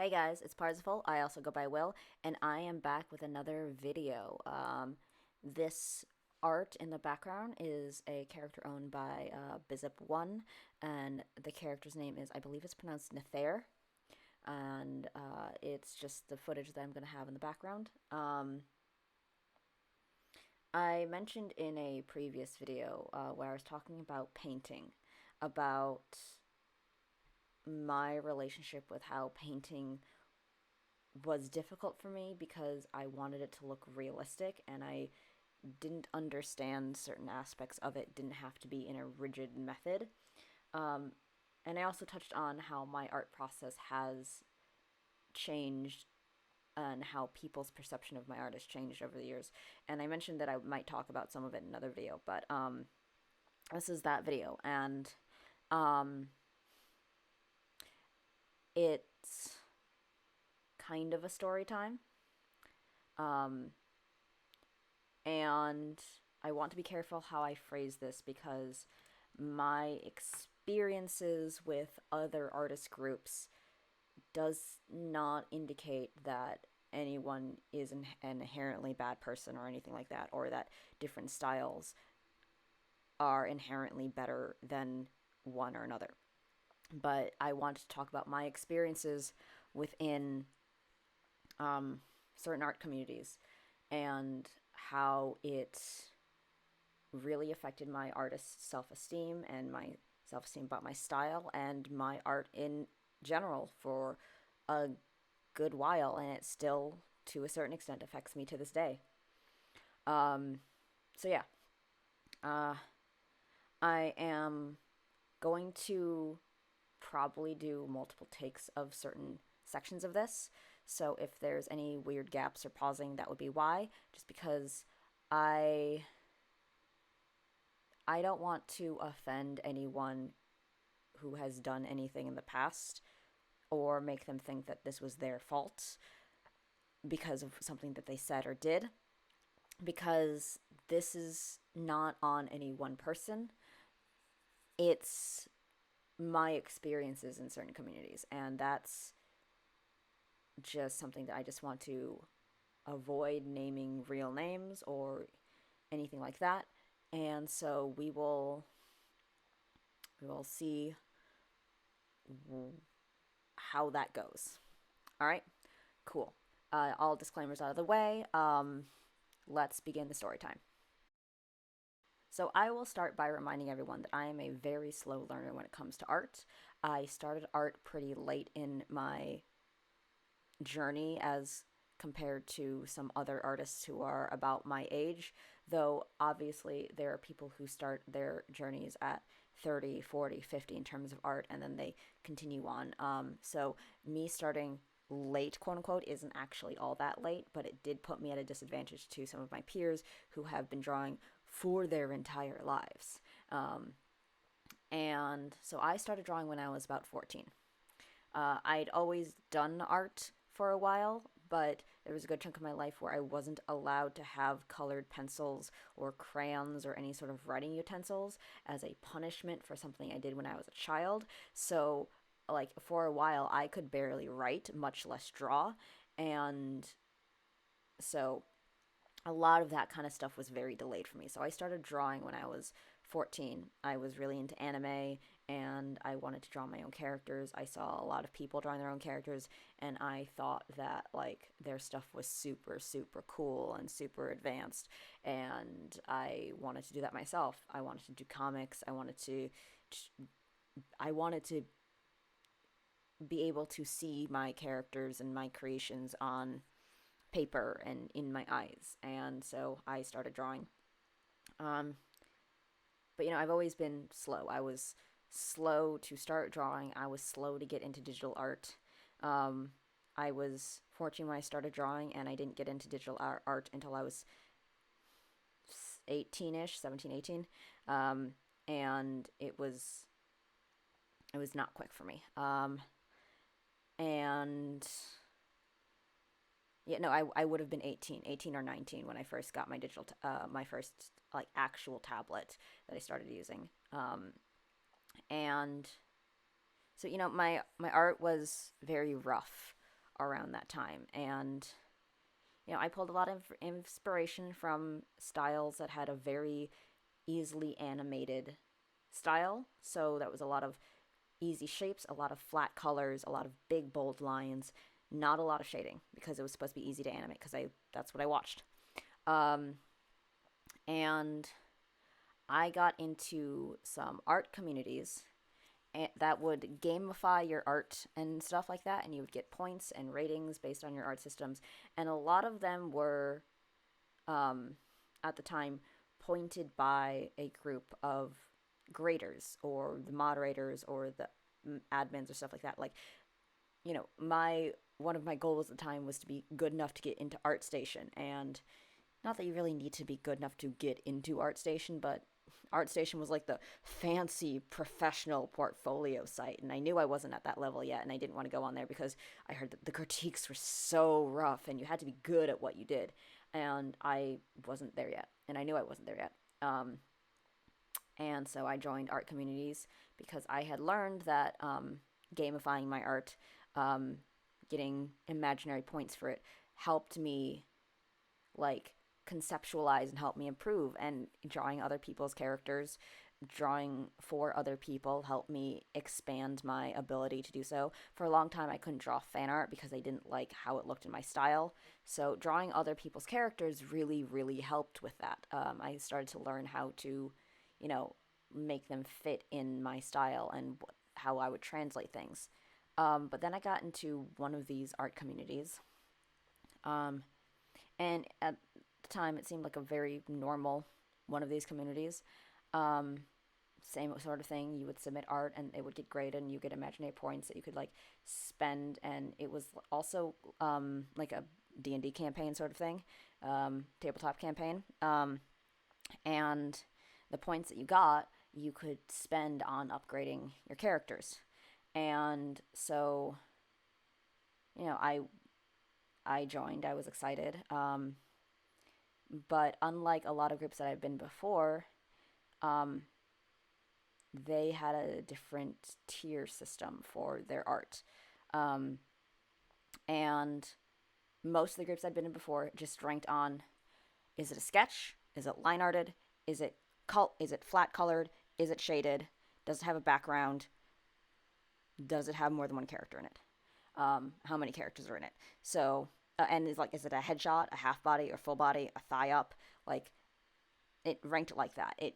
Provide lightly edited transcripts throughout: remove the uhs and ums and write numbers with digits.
Hey guys, it's Parsifal. I also go by Will, and I am back with another video. This art in the background is a character owned by Bizip1, and the character's name is, I believe it's pronounced Nether, and it's just the footage that I'm going to have in the background. I mentioned in a previous video where I was talking about painting, about my relationship with how painting was difficult for me because I wanted it to look realistic and I didn't understand certain aspects of it, didn't have to be in a rigid method. Um, and I also touched on how my art process has changed and how people's perception of my art has changed over the years. And I mentioned that I might talk about some of it in another video, but this is that video. And um, it's kind of a story time. Um, and I want to be careful how I phrase this because my experiences with other artist groups does not indicate that anyone is an inherently bad person or anything like that, or that different styles are inherently better than one or another. But I want to talk about my experiences within um, certain art communities and how it really affected my artist's self-esteem and my self-esteem about my style and my art in general for a good while, and it still to a certain extent affects me to this day. um so yeah, uh I am going to probably do multiple takes of certain sections of this, so if there's any weird gaps or pausing, that would be why, just because i I don't want to offend anyone who has done anything in the past or make them think that this was their fault because of something that they said or did, because this is not on any one person. It's my experiences in certain communities, and that's just something that I just want to avoid naming real names or anything like that. And so we will see how that goes. All right, cool. All disclaimers out of the way. Let's begin the story time. So I will start by reminding everyone that I am a very slow learner when it comes to art. I started art pretty late in my journey as compared to some other artists who are about my age, though obviously there are people who start their journeys at 30, 40, 50 in terms of art, and then they continue on. So me starting late, quote unquote, isn't actually all that late, but it did put me at a disadvantage to some of my peers who have been drawing for their entire lives. And so I started drawing when I was about 14. I'd always done art for a while, but there was a good chunk of my life where I wasn't allowed to have colored pencils or crayons or any sort of writing utensils as a punishment for something I did when I was a child. So, like, for a while, I could barely write, much less draw. And so a lot of that kind of stuff was very delayed for me. So I started drawing when I was 14. I was really into anime and I wanted to draw my own characters. I saw a lot of people drawing their own characters and I thought that like their stuff was super super cool and super advanced, and I wanted to do that myself. I wanted to do comics. I wanted to be able to see my characters and my creations on paper and in my eyes. And so I started drawing. Um, but I've always been slow. I was slow to start drawing. I was slow to get into digital art. Um, I was fortunate when I started drawing, and I didn't get into digital art until I was 18ish, 17, 18. And it was not quick for me. And yeah, no, I would have been 18 or 19 when I first got my first like actual tablet that I started using. And so my art was very rough. around that time. And, I pulled a lot of inspiration from styles that had a very easily animated style. So that was a lot of easy shapes, a lot of flat colors, a lot of big bold lines, not a lot of shading because it was supposed to be easy to animate because I that's what I watched. Um, and I got into some art communities that would gamify your art and stuff like that, and you would get points and ratings based on your art systems. And a lot of them were, um, at the time, pointed by a group of graders or the moderators or the admins or stuff like that. Like, my one of my goals at the time was to be good enough to get into ArtStation, and not that you really need to be good enough to get into ArtStation, but ArtStation was like the fancy professional portfolio site, and I knew I wasn't at that level yet, and I didn't want to go on there because I heard that the critiques were so rough, and you had to be good at what you did, and I wasn't there yet, and I knew I wasn't there yet. And so I joined art communities because I had learned that gamifying my art, um, getting imaginary points for it, helped me like conceptualize and help me improve, and drawing other people's characters, drawing for other people helped me expand my ability to do so. For a long time I couldn't draw fan art because I didn't like how it looked in my style, so drawing other people's characters really really helped with that. I started to learn how to, you know make them fit in my style and how I would translate things. But then I got into one of these art communities, um, and at the time it seemed like a very normal one of these communities. Um, Same sort of thing. You would submit art and it would get graded, and you get imaginary points that you could like spend. And it was also like a D&D campaign sort of thing, tabletop campaign. And the points that you got, you could spend on upgrading your characters. And so, I joined. I was excited. But unlike a lot of groups that I've been before, um, they had a different tier system for their art. Um, and most of the groups I'd been in before just ranked on: is it a sketch? Is it line arted? Is it is it flat colored? Is it shaded? Does it have a background? Does it have more than one character in it? How many characters are in it? So, and is it a headshot, a half body, or full body, a thigh up? Like, it ranked it like that. It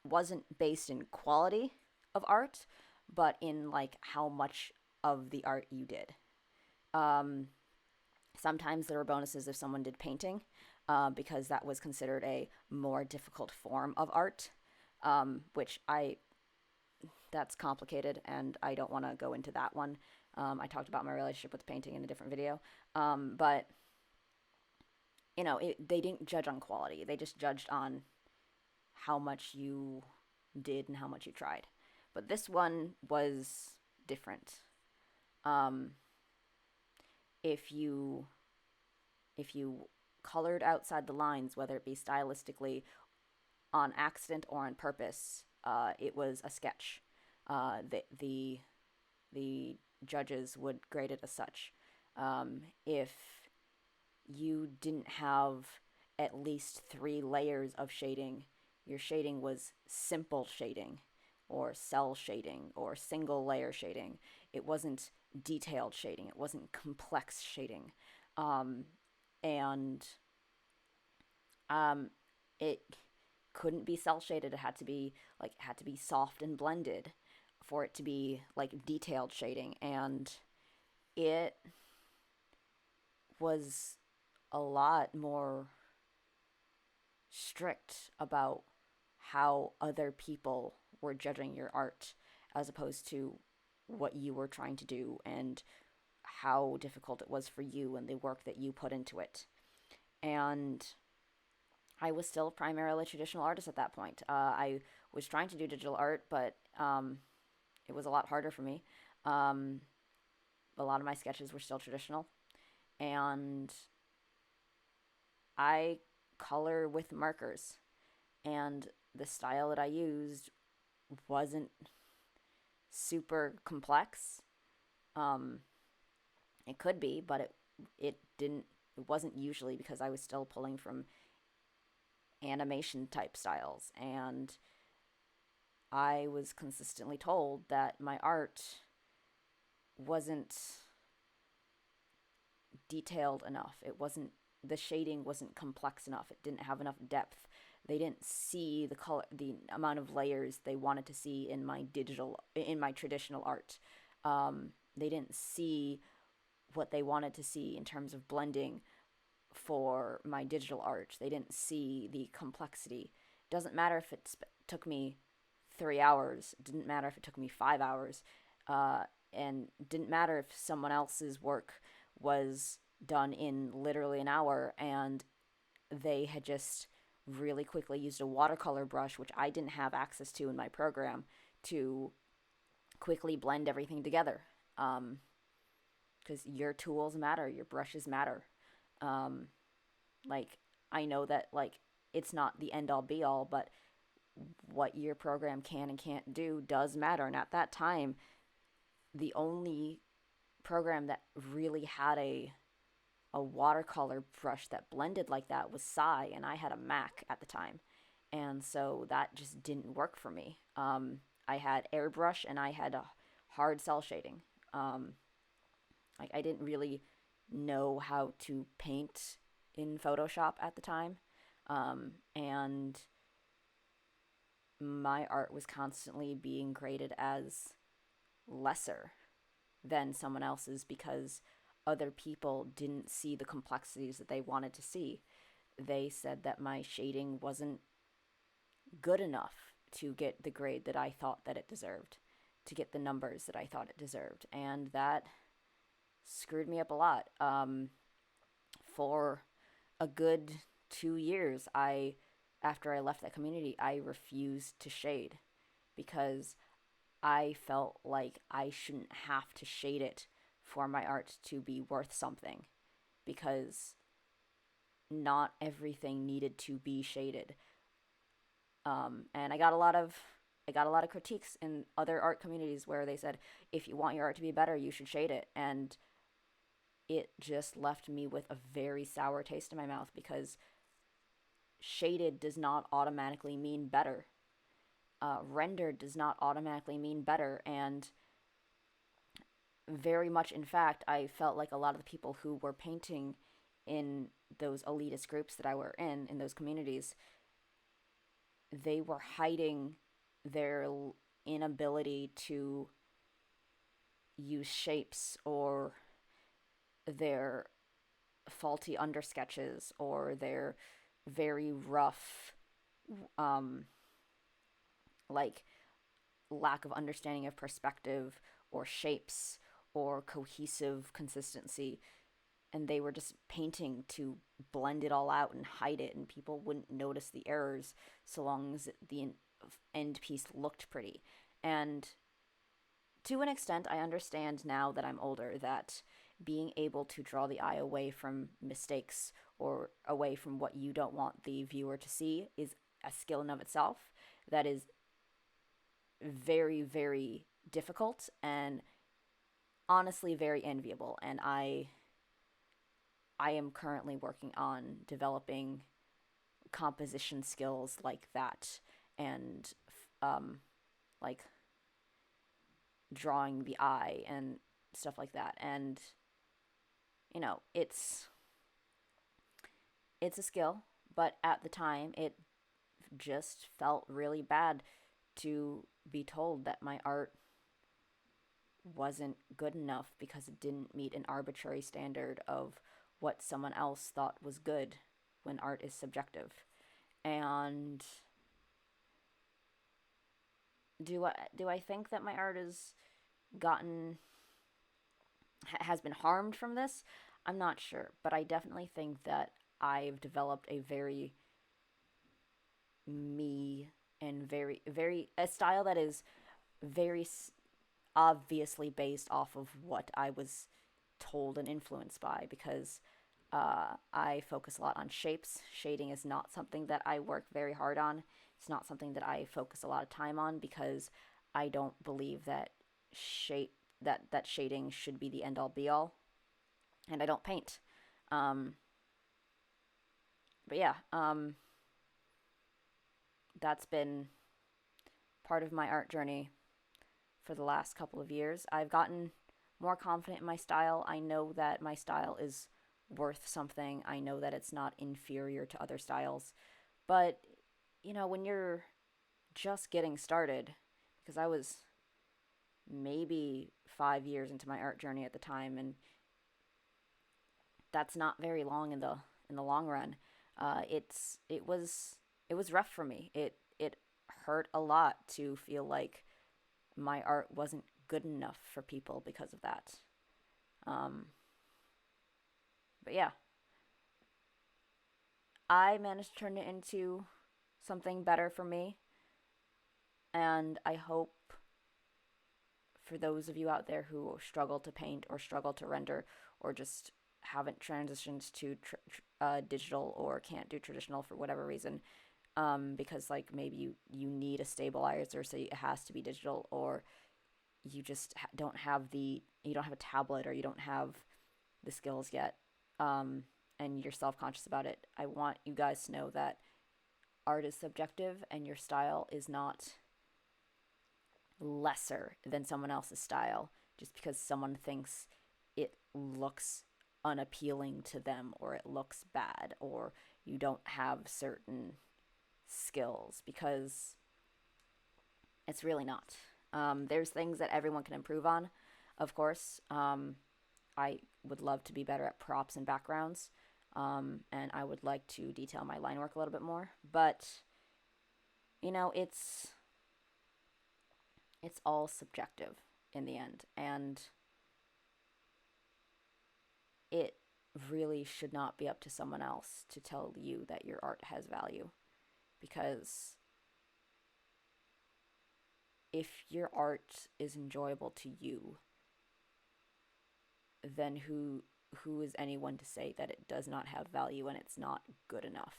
wasn't based in quality of art, but in like how much of the art you did. Um, Sometimes there were bonuses if someone did painting, because that was considered a more difficult form of art, which that's complicated, and I don't want to go into that one. I talked about my relationship with painting in a different video, but they didn't judge on quality; they just judged on how much you did and how much you tried. But this one was different. Um, if you if you colored outside the lines, whether it be stylistically, on accident or on purpose, it was a sketch. The judges would grade it as such. If you didn't have at least 3 layers of shading, your shading was simple shading, or cell shading, or single layer shading. It wasn't detailed shading. It wasn't complex shading. And it couldn't be cell shaded. It had to be soft and blended for it to be like detailed shading. And it was a lot more strict about how other people were judging your art, as opposed to what you were trying to do and how difficult it was for you and the work that you put into it. And I was still primarily a traditional artist at that point. I was trying to do digital art, but it was a lot harder for me. Um, a lot of my sketches were still traditional, and I color with markers, and the style that I used wasn't super complex. Um, It could be, but it didn't. It wasn't usually because I was still pulling from animation type styles, and I was consistently told that my art wasn't detailed enough. It wasn't The shading wasn't complex enough. It didn't have enough depth. They didn't see the color, the amount of layers they wanted to see in my traditional art. They didn't see what they wanted to see in terms of blending for my digital art. They didn't see the complexity. It doesn't matter if took me 3 hours. It didn't matter if it took me 5 hours. And it didn't matter if someone else's work was done in literally an hour and they had just really quickly used a watercolor brush, which I didn't have access to in my program, to quickly blend everything together. Because your tools matter, your brushes matter. Um, like, I know that, like, it's not the end all be all, but what your program can and can't do does matter. And at that time, the only program that really had a watercolor brush that blended like that was Psy, and I had a Mac at the time, and so that just didn't work for me. I had airbrush and I had a hard cell shading. Um, like, I didn't really know how to paint in Photoshop at the time, and my art was constantly being graded as lesser than someone else's because other people didn't see the complexities that they wanted to see. They said that my shading wasn't good enough to get the grade that I thought that it deserved, to get the numbers that I thought it deserved, and that screwed me up a lot. For a good 2 years, after I left that community, I refused to shade because I felt like I shouldn't have to shade it for my art to be worth something, because not everything needed to be shaded. And I got a lot of critiques in other art communities where they said, if you want your art to be better, you should shade it. And it just left me with a very sour taste in my mouth because shaded does not automatically mean better. Rendered does not automatically mean better. And very much, in fact, I felt like a lot of the people who were painting in those elitist groups that I were in those communities, they were hiding their inability to use shapes, or their faulty undersketches, or their very rough, um, like, lack of understanding of perspective or shapes or cohesive consistency. And they were just painting to blend it all out and hide it, and people wouldn't notice the errors so long as the end piece looked pretty. And to an extent, I understand now that I'm older that being able to draw the eye away from mistakes or away from what you don't want the viewer to see is a skill in of itself that is very, very difficult and honestly very enviable. And I am currently working on developing composition skills like that, and like drawing the eye and stuff like that. And it's a skill, but at the time it just felt really bad to be told that my art wasn't good enough because it didn't meet an arbitrary standard of what someone else thought was good, when art is subjective. And do I think that my art gotten has been harmed from this? I'm not sure, but I definitely think that I've developed a very me and very, very, a style that is very obviously based off of what I was told and influenced by, because I focus a lot on shapes. Shading is not something that I work very hard on. It's not something that I focus a lot of time on because I don't believe that shape that shading should be the end all be all. and I don't paint. Um, but yeah, that's been part of my art journey for the last couple of years. I've gotten more confident in my style. I know that my style is worth something. I know that it's not inferior to other styles. But, when you're just getting started, because I was maybe 5 years into my art journey at the time, and that's not very long in the long run. It was rough for me. It hurt a lot to feel like my art wasn't good enough for people because of that. Um, but yeah, I managed to turn it into something better for me, and I hope for those of you out there who struggle to paint or struggle to render or just haven't transitioned to digital or can't do traditional for whatever reason, because like maybe you need a stabilizer so it has to be digital, or you just you don't have a tablet, or you don't have the skills yet, um, and you're self-conscious about it. I want you guys to know that art is subjective and your style is not lesser than someone else's style just because someone thinks it looks unappealing to them, or it looks bad, or you don't have certain skills, because it's really not. There's things that everyone can improve on, of course. I would love to be better at props and backgrounds, and I would like to detail my line work a little bit more. But you know, it's all subjective in the end, and it really should not be up to someone else to tell you that your art has value, because if your art is enjoyable to you, then who is anyone to say that it does not have value and it's not good enough?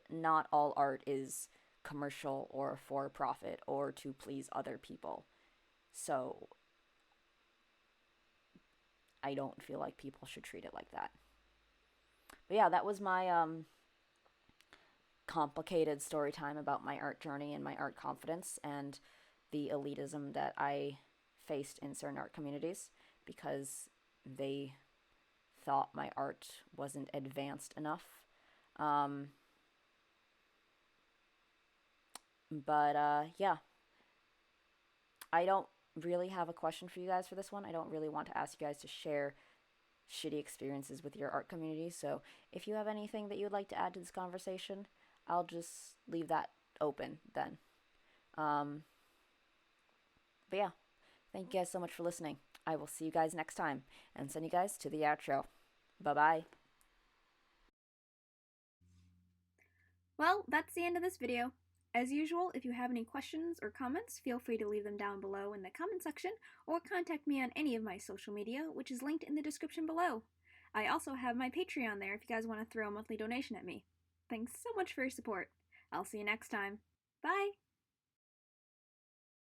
Not all art is commercial or for profit or to please other people. So I don't feel like people should treat it like that. But yeah, that was my complicated story time about my art journey and my art confidence and the elitism that I faced in certain art communities because they thought my art wasn't advanced enough. Um, but yeah, I don't really have a question for you guys for this one. I don't really want to ask you guys to share shitty experiences with your art community. So if you have anything that you would like to add to this conversation, I'll just leave that open then. Um, but yeah, thank you guys so much for listening. I will see you guys next time and send you guys to the outro. Bye bye. Well, that's the end of this video. As usual, if you have any questions or comments, feel free to leave them down below in the comment section or contact me on any of my social media, which is linked in the description below. I also have my Patreon there if you guys want to throw a monthly donation at me. Thanks so much for your support. I'll see you next time. Bye!